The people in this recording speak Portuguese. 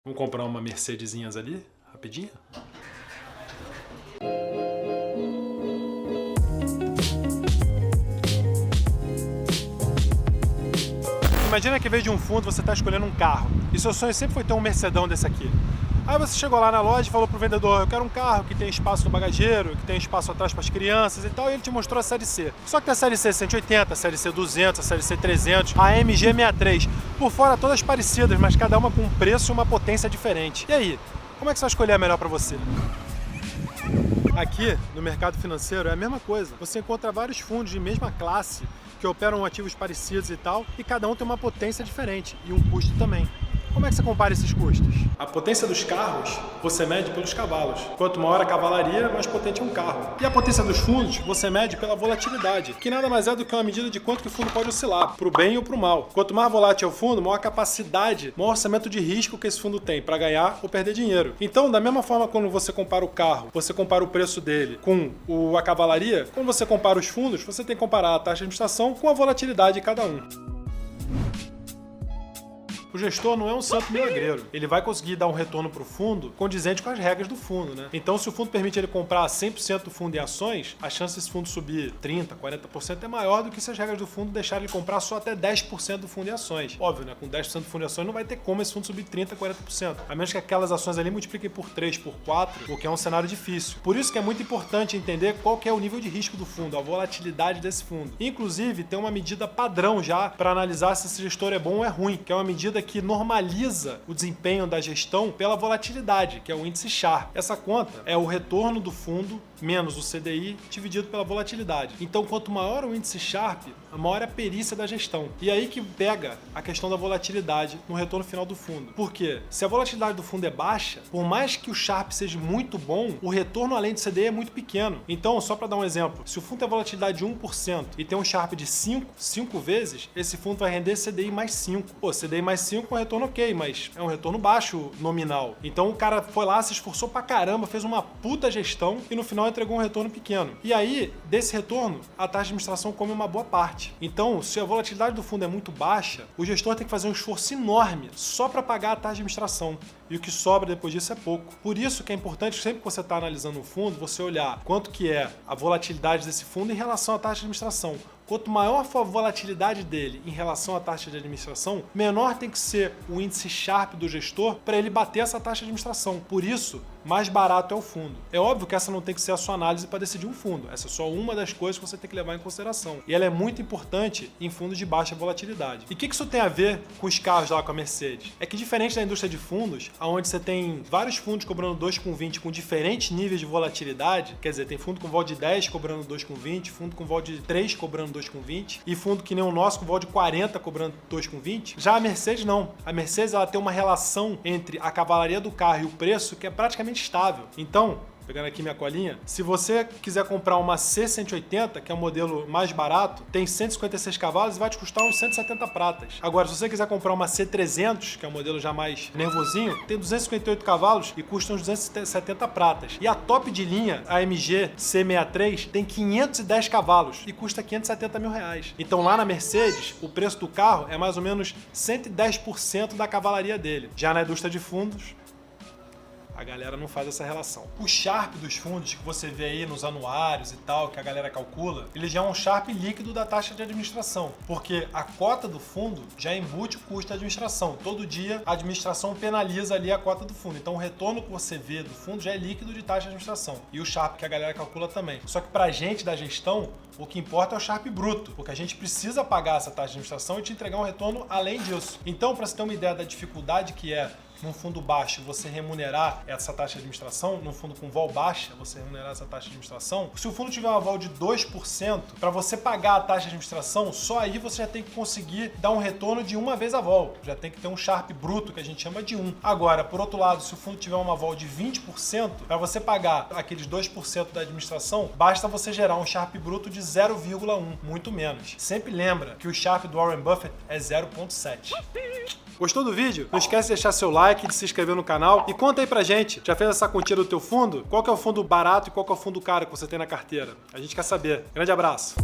Vamos comprar uma Mercedesinhas ali, rapidinho? Imagina que, em vez de um fundo, você está escolhendo um carro. E seu sonho sempre foi ter um Mercedão desse aqui. Aí você chegou lá na loja e falou pro vendedor: eu quero um carro que tem espaço no bagageiro, que tem espaço atrás para as crianças e tal, e ele te mostrou a série C. Só que tem a série C 180, a série C 200, a série C 300, a AMG 63. Por fora todas parecidas, mas cada uma com um preço e uma potência diferente. E aí, como é que você vai escolher a melhor para você? Aqui, no mercado financeiro, é a mesma coisa. Você encontra vários fundos de mesma classe que operam ativos parecidos e tal, e cada um tem uma potência diferente e um custo também. Como é que você compara esses custos? A potência dos carros você mede pelos cavalos. Quanto maior a cavalaria, mais potente é um carro. E a potência dos fundos você mede pela volatilidade, que nada mais é do que uma medida de quanto que o fundo pode oscilar, para o bem ou para o mal. Quanto mais volátil é o fundo, maior a capacidade, maior orçamento de risco que esse fundo tem para ganhar ou perder dinheiro. Então, da mesma forma quando você compara o carro, você compara o preço dele com a cavalaria, quando você compara os fundos, você tem que comparar a taxa de administração com a volatilidade de cada um. O gestor não é um santo milagreiro. Ele vai conseguir dar um retorno para o fundo condizente com as regras do fundo, né? Então, se o fundo permite ele comprar 100% do fundo em ações, a chance desse fundo subir 30%, 40% é maior do que se as regras do fundo deixarem ele comprar só até 10% do fundo em ações. Óbvio, né? Com 10% do fundo em ações não vai ter como esse fundo subir 30%, 40%. A menos que aquelas ações ali multipliquem por 3, por 4, o que é um cenário difícil. Por isso que é muito importante entender qual que é o nível de risco do fundo, a volatilidade desse fundo. Inclusive, tem uma medida padrão já para analisar se esse gestor é bom ou é ruim, que é uma medida que normaliza o desempenho da gestão pela volatilidade, que é o índice Sharpe. Essa conta é o retorno do fundo menos o CDI dividido pela volatilidade. Então, quanto maior o índice Sharpe, maior é a perícia da gestão. E aí que pega a questão da volatilidade no retorno final do fundo. Por quê? Se a volatilidade do fundo é baixa, por mais que o Sharpe seja muito bom, o retorno além do CDI é muito pequeno. Então, só para dar um exemplo, se o fundo tem volatilidade de 1% e tem um Sharpe de 5 vezes, esse fundo vai render CDI mais 5. Pô, CDI mais 5 é um retorno ok, mas é um retorno baixo nominal. Então o cara foi lá, se esforçou pra caramba, fez uma puta gestão e no final entregou um retorno pequeno. E aí, desse retorno, a taxa de administração come uma boa parte. Então, se a volatilidade do fundo é muito baixa, o gestor tem que fazer um esforço enorme só para pagar a taxa de administração. E o que sobra depois disso é pouco. Por isso que é importante, sempre que você está analisando um fundo, você olhar quanto que é a volatilidade desse fundo em relação à taxa de administração. Quanto maior for a volatilidade dele em relação à taxa de administração, menor tem que ser o índice Sharpe do gestor para ele bater essa taxa de administração. Por isso, mais barato é o fundo. É óbvio que essa não tem que ser a sua análise para decidir um fundo. Essa é só uma das coisas que você tem que levar em consideração. E ela é muito importante em fundos de baixa volatilidade. E o que isso tem a ver com os carros lá com a Mercedes? É que diferente da indústria de fundos, onde você tem vários fundos cobrando 2,20 com diferentes níveis de volatilidade, quer dizer, tem fundo com vol de 10 cobrando 2,20, fundo com vol de 3 cobrando 2,20 e fundo que nem o nosso com vol de 40 cobrando 2,20. Já a Mercedes não. A Mercedes ela tem uma relação entre a cavalaria do carro e o preço que é praticamente estável. Então, pegando aqui minha colinha, se você quiser comprar uma C180, que é o modelo mais barato, tem 156 cavalos e vai te custar uns 170 pratas. Agora, se você quiser comprar uma C300, que é o modelo já mais nervosinho, tem 258 cavalos e custa uns 270 pratas. E a top de linha, a AMG C63, tem 510 cavalos e custa 570 mil reais. Então lá na Mercedes, o preço do carro é mais ou menos 110% da cavalaria dele. Já na indústria de fundos, a galera não faz essa relação. O Sharpe dos fundos que você vê aí nos anuários e tal, que a galera calcula, ele já é um Sharpe líquido da taxa de administração, porque a cota do fundo já embute o custo da administração. Todo dia a administração penaliza ali a cota do fundo. Então o retorno que você vê do fundo já é líquido de taxa de administração. E o Sharpe que a galera calcula também. Só que pra gente da gestão, o que importa é o Sharpe bruto, porque a gente precisa pagar essa taxa de administração e te entregar um retorno além disso. Então, para você ter uma ideia da dificuldade que é num fundo baixo você remunerar essa taxa de administração, num fundo com vol baixa você remunerar essa taxa de administração, se o fundo tiver uma vol de 2%, para você pagar a taxa de administração, só aí você já tem que conseguir dar um retorno de uma vez a vol. Já tem que ter um Sharpe bruto, que a gente chama de 1. Agora, por outro lado, se o fundo tiver uma vol de 20%, para você pagar aqueles 2% da administração, basta você gerar um Sharpe bruto de 0,1, muito menos. Sempre lembra que o Sharpe do Warren Buffett é 0,7. Gostou do vídeo? Não esquece de deixar seu like, de se inscrever no canal e conta aí pra gente, já fez essa quantia do teu fundo? Qual que é o fundo barato e qual que é o fundo caro que você tem na carteira? A gente quer saber. Grande abraço!